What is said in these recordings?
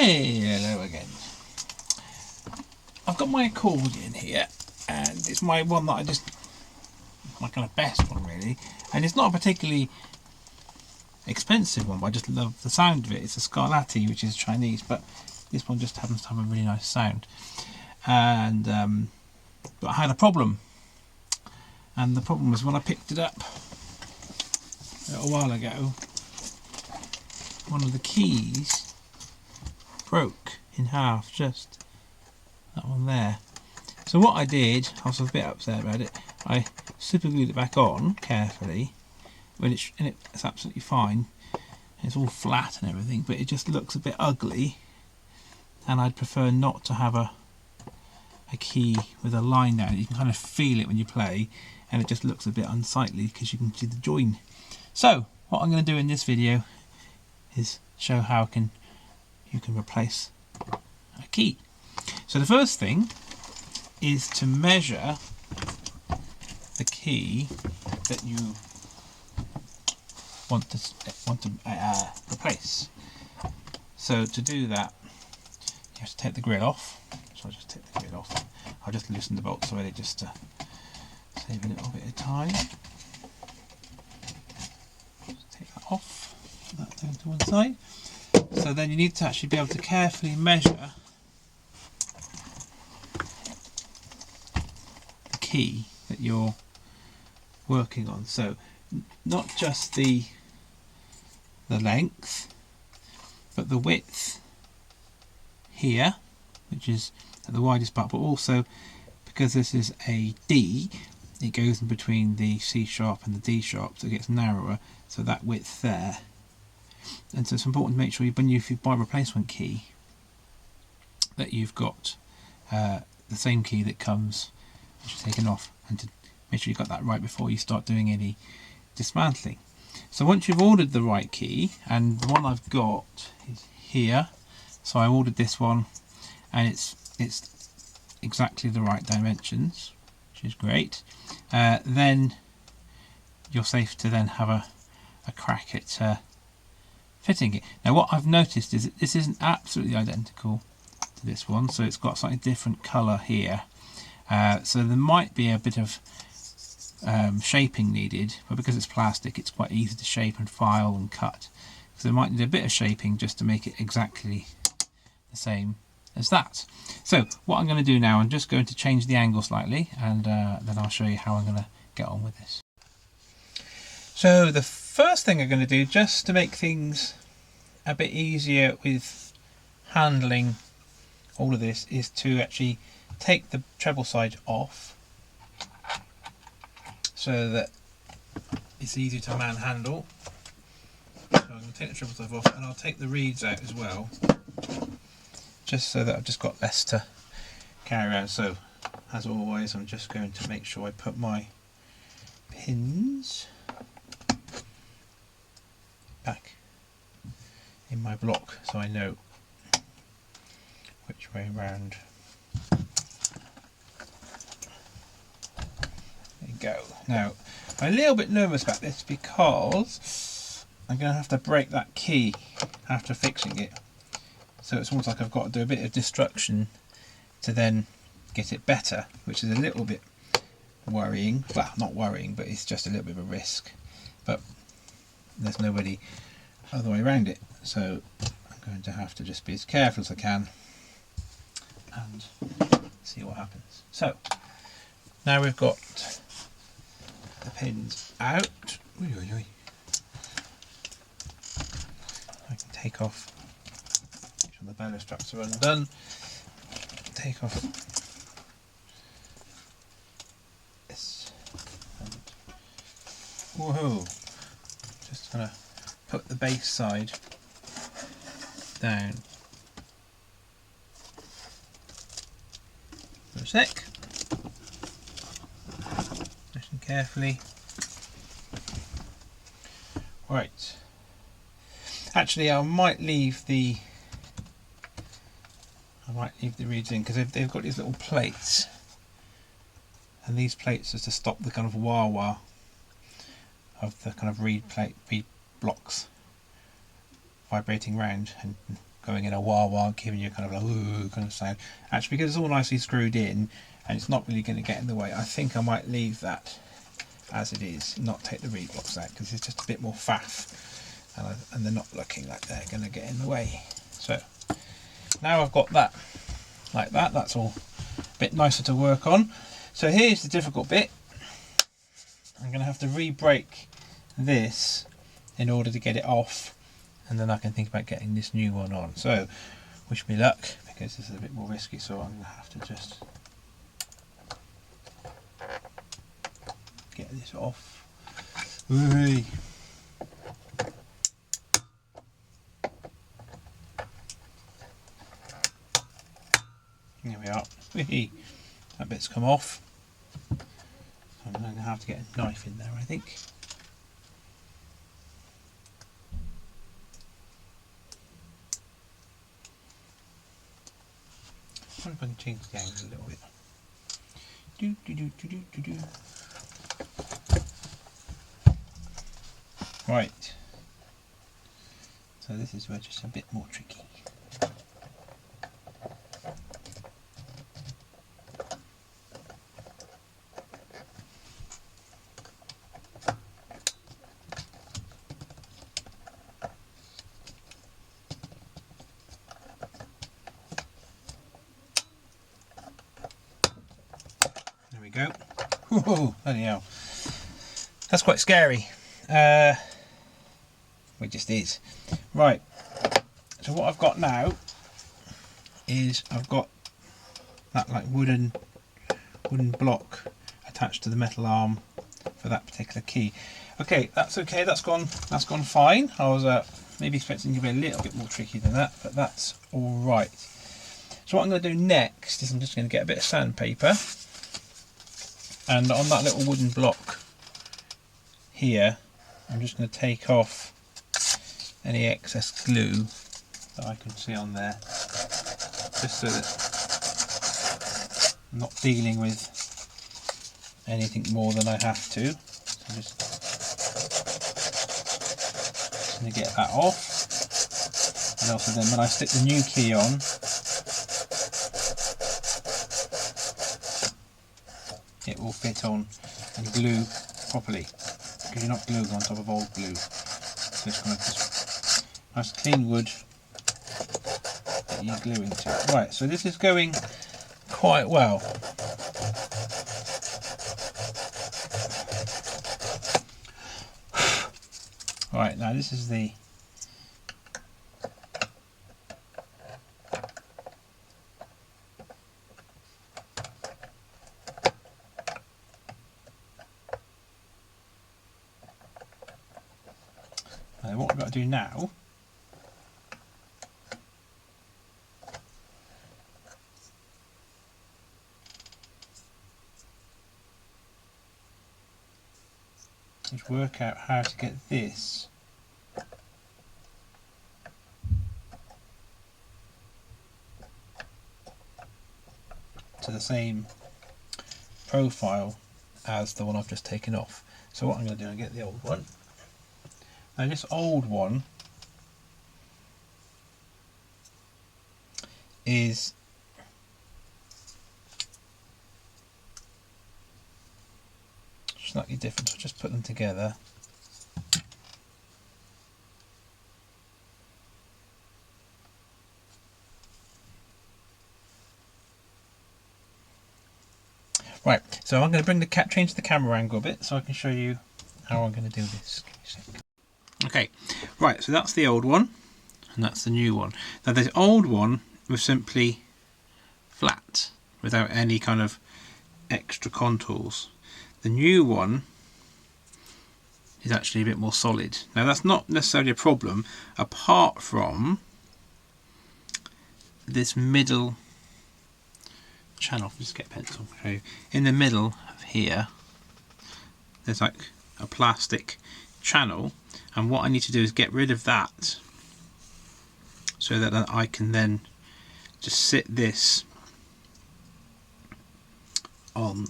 Hey, hello again. I've got my accordion here, and it's my one that my kind of best one really, and it's not a particularly expensive one, but I just love the sound of it. It's a Scarlatti, which is Chinese, but this one just happens to have a really nice sound. And but I had a problem, and the problem was when I picked it up a little while ago, one of the keys broke in half, just that one there. So what I did, I was a bit upset about it, I super glued it back on carefully, and it's absolutely fine, it's all flat and everything, but it just looks a bit ugly, and I'd prefer not to have a key with a line down it. You can kind of feel it when you play, and it just looks a bit unsightly because you can see the join. So what I'm going to do in this video is show how you can replace a key. So the first thing is to measure the key that you want to replace. So to do that, you have to take the grill off. So I'll just take the grill off. I'll just loosen the bolts already just to save a little bit of time. Just take that off, put that down to one side. So then you need to actually be able to carefully measure the key that you're working on. So not just the length, but the width here, which is at the widest part, but also because this is a D, it goes in between the C sharp and the D sharp, so it gets narrower, so that width there. And so it's important to make sure if you buy a replacement key that you've got the same key that comes, which is taken off, and to make sure you've got that right before you start doing any dismantling. So once you've ordered the right key, and the one I've got is here, so I ordered this one, and it's exactly the right dimensions, which is great. Then you're safe to then have a crack at fitting it. Now what I've noticed is that this isn't absolutely identical to this one, so it's got slightly different colour here. So there might be a bit of shaping needed, but because it's plastic it's quite easy to shape and file and cut. So there might need a bit of shaping just to make it exactly the same as that. So what I'm going to do now, I'm just going to change the angle slightly, and then I'll show you how I'm going to get on with this. So the first thing I'm going to do, just to make things a bit easier with handling all of this, is to actually take the treble side off so that it's easy to manhandle. So I'm going to take the treble side off, and I'll take the reeds out as well, just so that I've just got less to carry around. So as always, I'm just going to make sure I put my pins back in my block so I know which way round. There you go. Now I'm a little bit nervous about this because I'm going to have to break that key after fixing it, so it's almost like I've got to do a bit of destruction to then get it better, which is a little bit worrying. Well, not worrying, but it's just a little bit of a risk, but there's nobody other way around it, so I'm going to have to just be as careful as I can and see what happens. So now we've got the pins out, I can take off, make sure the bellow straps are undone, take off this, and whoa, just gonna put the base side down for a sec, nice and carefully. Right, actually I might leave the reeds in, because they've got these little plates, and these plates are to stop the kind of wah-wah of the kind of reed blocks vibrating round and going in a wah wah, giving you kind of like ooh kind of sound. Actually, because it's all nicely screwed in and it's not really going to get in the way, I think I might leave that as it is, not take the reed blocks out, because it's just a bit more faff, and they're not looking like they're going to get in the way. So now I've got that like that, that's all a bit nicer to work on. So here's the difficult bit. I'm going to have to re-break this in order to get it off, and then I can think about getting this new one on. So wish me luck, because this is a bit more risky, so I'm going to have to just get this off. Ooh. Here we are. That bit's come off. So I'm going to have to get a knife in there, I think. I wonder if I can change the angle a little bit. Right. So this is where it's just a bit more tricky. Go. Whoa, bloody hell. That's quite scary. It just is. Right. So what I've got now is I've got that like wooden block attached to the metal arm for that particular key. Okay, that's okay. That's gone fine. I was maybe expecting to be a little bit more tricky than that, but that's all right. So what I'm going to do next is I'm just going to get a bit of sandpaper. And on that little wooden block here, I'm just going to take off any excess glue that I can see on there, just so that I'm not dealing with anything more than I have to. So I'm just going to get that off. And also then when I stick the new key on, it will fit on and glue properly, because you're not gluing on top of old glue. So it's kind of just nice clean wood that you're gluing to. Right, so this is going quite well. Right, now this is the what we've got to do now is work out how to get this to the same profile as the one I've just taken off. So what I'm going to do is get the old one. Now this old one is slightly different, so just put them together. Right, so I'm going to change the camera angle a bit so I can show you how I'm going to do this. Okay, right, so that's the old one and that's the new one. Now the old one was simply flat without any kind of extra contours. The new one is actually a bit more solid. Now that's not necessarily a problem, apart from this middle channel. Just get a pencil. So in the middle of here there's like a plastic channel, and what I need to do is get rid of that so that I can then just sit this on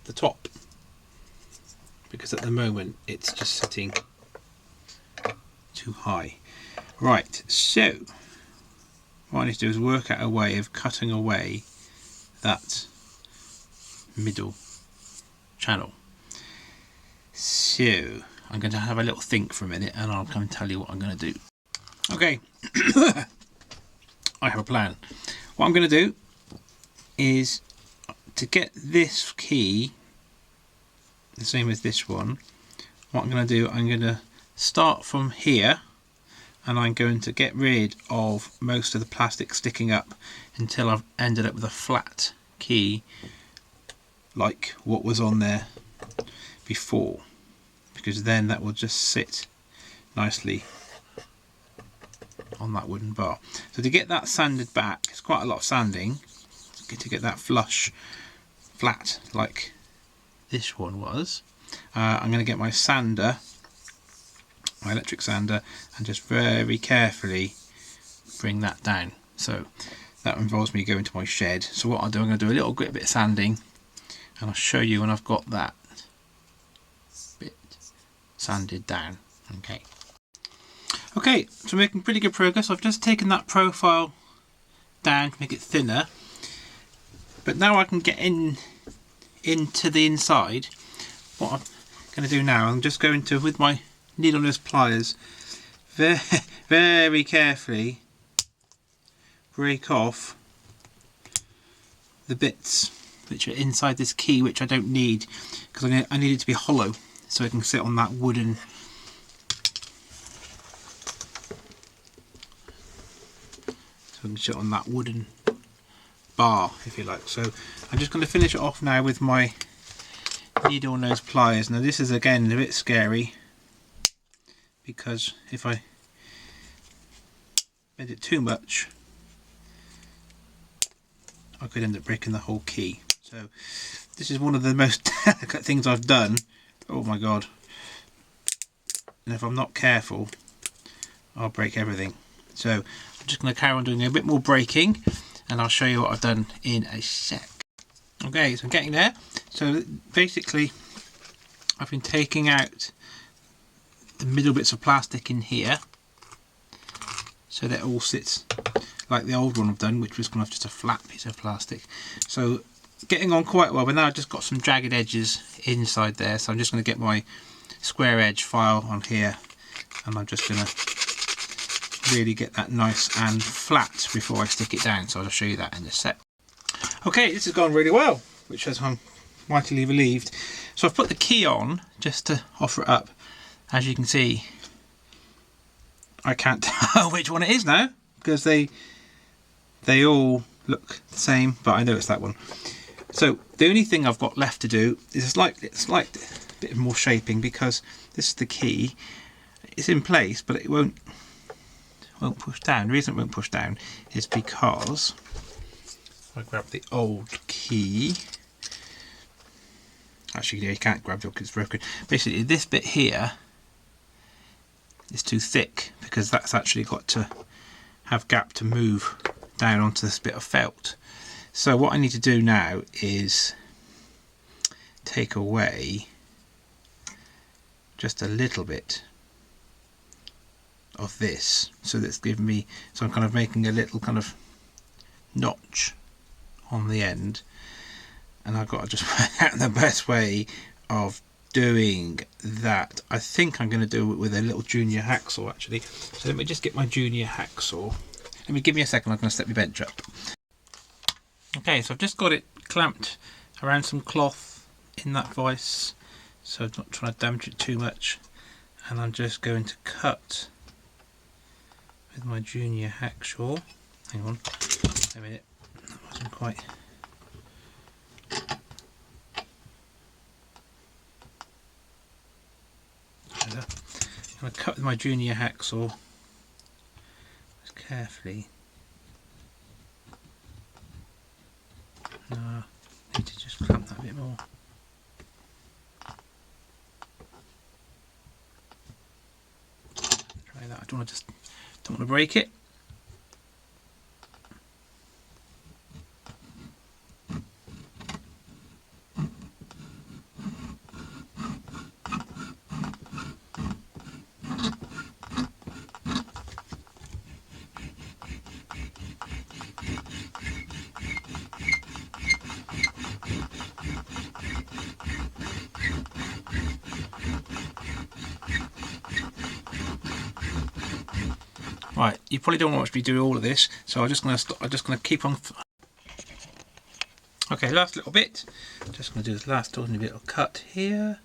the top, because at the moment it's just sitting too high. Right, so what I need to do is work out a way of cutting away that middle channel. So I'm going to have a little think for a minute and I'll come and tell you what I'm going to do. Okay, I have a plan. What I'm going to do is to get this key the same as this one. What I'm going to do, I'm going to start from here and I'm going to get rid of most of the plastic sticking up until I've ended up with a flat key like what was on there before, because then that will just sit nicely on that wooden bar. So to get that sanded back, it's quite a lot of sanding to get that flush flat like this one was. I'm going to get my sander, my electric sander, and just very carefully bring that down. So that involves me going to my shed. So what I'll do, I'm going to do a little bit of sanding and I'll show you when I've got that bit sanded down. Okay, so making pretty good progress. I've just taken that profile down to make it thinner, but now I can get into the inside. What I'm going to do now, I'm just going to, with my needle nose pliers, very carefully break off the bits which are inside this key, which I don't need, because I need it to be hollow so it can sit on that wooden bar, if you like. So I'm just going to finish it off now with my needle nose pliers. Now this is again a bit scary, because if I bend it too much I could end up breaking the whole key. So this is one of the most delicate things I've done. Oh my god. And if I'm not careful I'll break everything. So I'm just going to carry on doing a bit more breaking and I'll show you what I've done in a sec. Okay, so I'm getting there. So basically I've been taking out the middle bits of plastic in here so that it all sits like the old one I've done, which was kind of just a flat piece of plastic. So getting on quite well, but now I've just got some jagged edges inside there, so I'm just going to get my square edge file on here and I'm just going to really get that nice and flat before I stick it down. So I'll show you that in a sec. Okay, this has gone really well, which is I'm mightily relieved. So I've put the key on just to offer it up. As you can see, I can't tell which one it is now because they all look the same, but I know it's that one. So the only thing I've got left to do is a slight bit more shaping, because this is the key. It's in place, but it won't push down. The reason it won't push down is because if I grab the old key, actually you can't grab it because it's broken. Basically this bit here is too thick, because that's actually got to have gap to move down onto this bit of felt. So what I need to do now is take away just a little bit of this, so that's giving me, so I'm kind of making a little kind of notch on the end, and I've got to just work out the best way of doing that. I think I'm going to do it with a little junior hacksaw actually. So let me just get my junior hacksaw. Give me a second, I'm going to set my bench up. Okay, so I've just got it clamped around some cloth in that vise, so I'm not trying to damage it too much, and I'm just going to cut with my junior hacksaw. Hang on a minute, that wasn't quite. I'm going to cut with my junior hacksaw just carefully. I need to just clamp that a bit more. Try that. I don't want to break it. Right, you probably don't want to watch me do all of this, so I'm just going to keep on. Okay, last little bit. Just going to do this last tiny bit of cut here.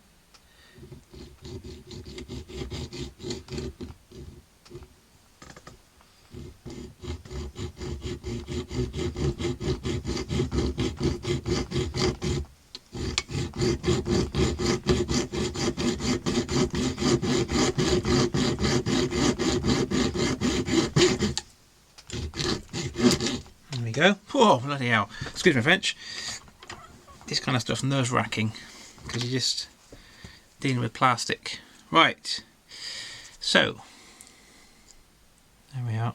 There we go. Whoa, bloody hell. Excuse me, French. This kind of stuff's nerve-wracking because you're just dealing with plastic. Right. So, there we are.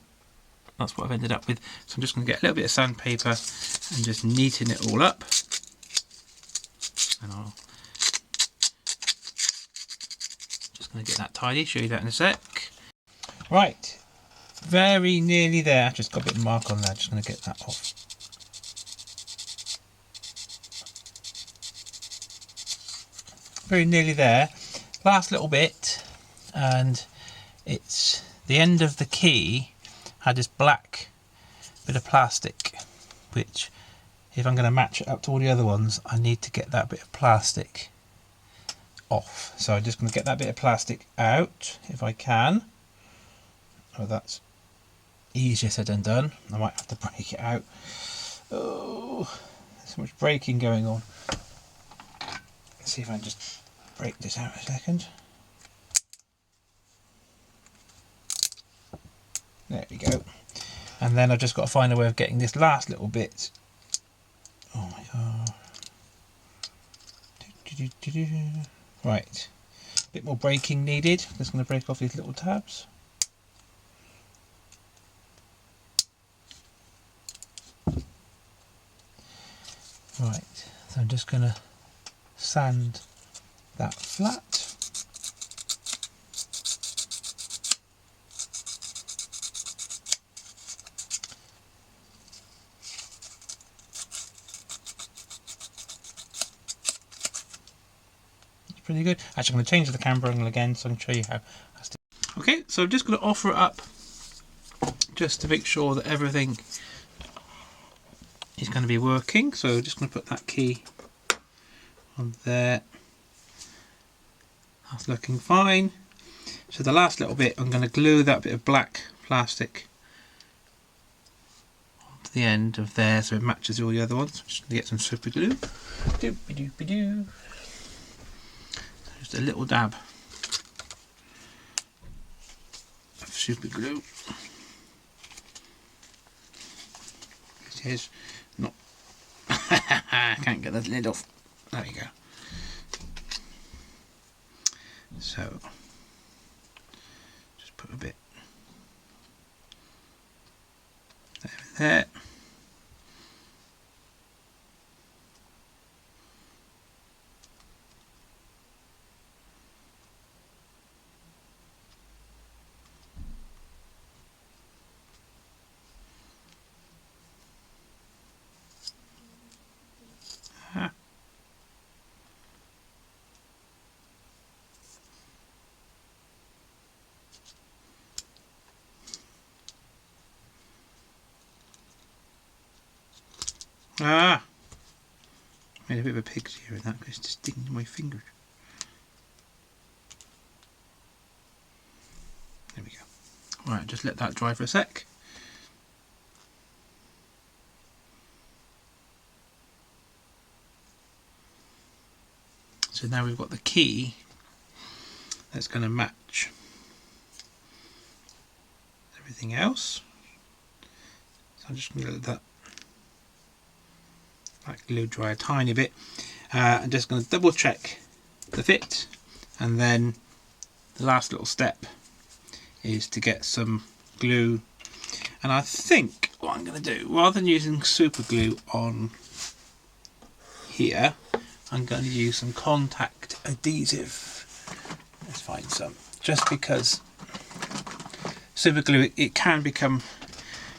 That's what I've ended up with. So I'm just going to get a little bit of sandpaper and just neaten it all up. And I'll just going to get that tidy, show you that in a sec. Right, very nearly there. I've just got a bit of mark on there, just going to get that off. Very nearly there. Last little bit, and it's the end of the key had this black bit of plastic, which if I'm going to match it up to all the other ones, I need to get that bit of plastic off. So I'm just going to get that bit of plastic out if I can. Oh, that's easier said than done. I might have to break it out. Oh, there's so much breaking going on. Let's see if I can just break this out a second. There we go. And then I've just got to find a way of getting this last little bit. Oh my god. Right. A bit more breaking needed. I'm just going to break off these little tabs. Right. So I'm just going to sand that flat. Pretty good. Actually, I'm going to change the camera angle again so I can show you how. Okay, so I'm just going to offer it up just to make sure that everything is going to be working. So just going to put that key on there. That's looking fine. So the last little bit, I'm going to glue that bit of black plastic onto the end of there so it matches all the other ones. I'm just going to get some super glue. Doopy-doopy-doo. Just a little dab of super glue. It is not. I can't get that lid off. There we go. So just put a bit there. Ah, made a bit of a pig's ear in that because it's just sticking to my fingers. There we go. Right, just let that dry for a sec. So now we've got the key that's going to match everything else. So I'm just going to let that black glue dry a tiny bit. I'm just going to double check the fit, and then the last little step is to get some glue. And I think what I'm going to do, rather than using super glue on here, I'm going to use some contact adhesive. Let's find some. Just because super glue, it can become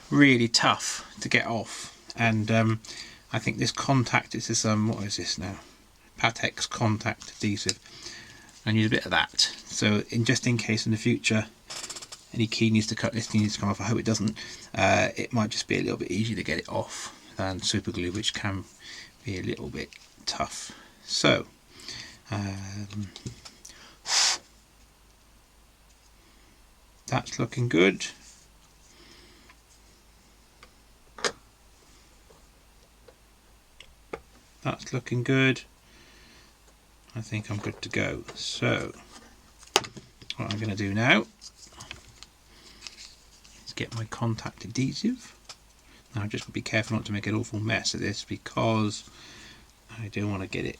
really tough to get off, and I think this contact is this what is this now? Patex contact adhesive. I need a bit of that. So just in case in the future any key needs to cut, this needs to come off. I hope it doesn't. It might just be a little bit easier to get it off than super glue, which can be a little bit tough. So that's looking good. That's looking good. I think I'm good to go. So what I'm going to do now is get my contact adhesive. Now I'm just going to be careful not to make an awful mess of this, because I don't want to get it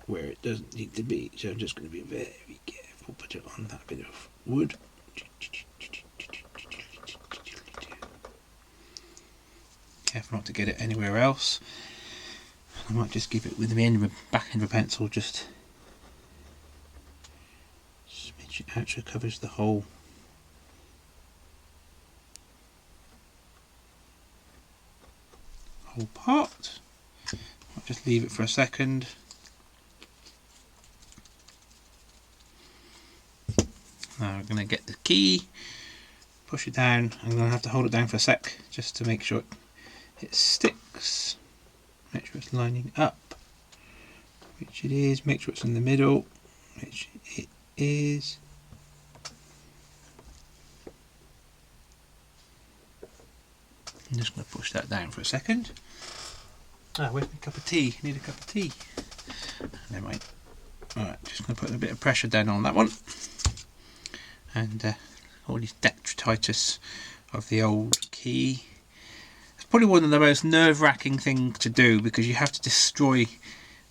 where it doesn't need to be. So I'm just going to be very careful. Put it on that bit of wood. Careful not to get it anywhere else. I might just give it with the end of back end of a pencil, just smidge it out so it covers the whole part. I'll just leave it for a second. Now we're going to get the key, push it down. I'm going to have to hold it down for a sec just to make sure it sticks. Make sure it's lining up, which it is. Make sure it's in the middle, which it is. I'm just going to push that down for a second. Ah, where's my cup of tea? I need a cup of tea. Never mind. Alright, just going to put a bit of pressure down on that one. And all these detritus of the old key. Probably one of the most nerve-wracking things to do, because you have to destroy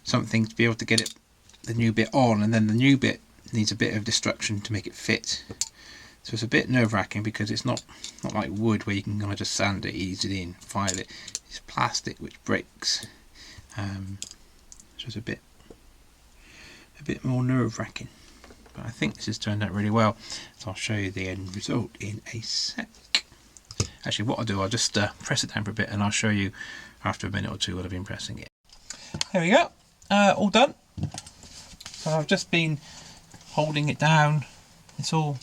something to be able to get the new bit on, and then the new bit needs a bit of destruction to make it fit. So it's a bit nerve-wracking, because it's not like wood where you can kind of just sand it, ease it in, file it. It's plastic which breaks, so it's a bit more nerve-wracking. But I think this has turned out really well, so I'll show you the end result in a sec. Actually, what I'll do, I'll just press it down for a bit, and I'll show you after a minute or two what I've been pressing it. There we go, all done. So I've just been holding it down. It's all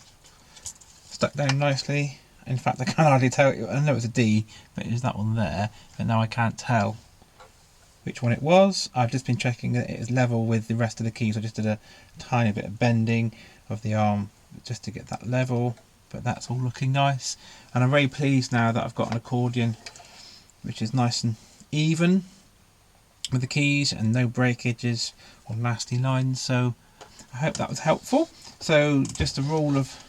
stuck down nicely. In fact, I can hardly tell. I know it's a D, but it is that one there. But now I can't tell which one it was. I've just been checking that it is level with the rest of the keys. I just did a tiny bit of bending of the arm just to get that level. But that's all looking nice, and I'm very pleased now that I've got an accordion which is nice and even with the keys and no breakages or nasty lines. So I hope that was helpful. So just a rule of,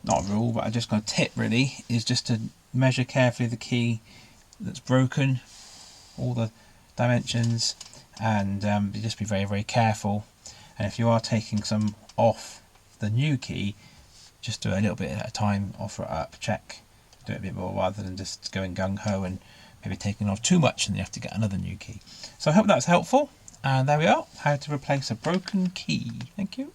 not a rule, but I just got a tip really, is just to measure carefully the key that's broken, all the dimensions, and just be very careful. And if you are taking some off the new key, just do it a little bit at a time, offer it up, check, do it a bit more, rather than just going gung-ho and maybe taking off too much and you have to get another new key. So I hope that's helpful, and there we are, how to replace a broken key. Thank you.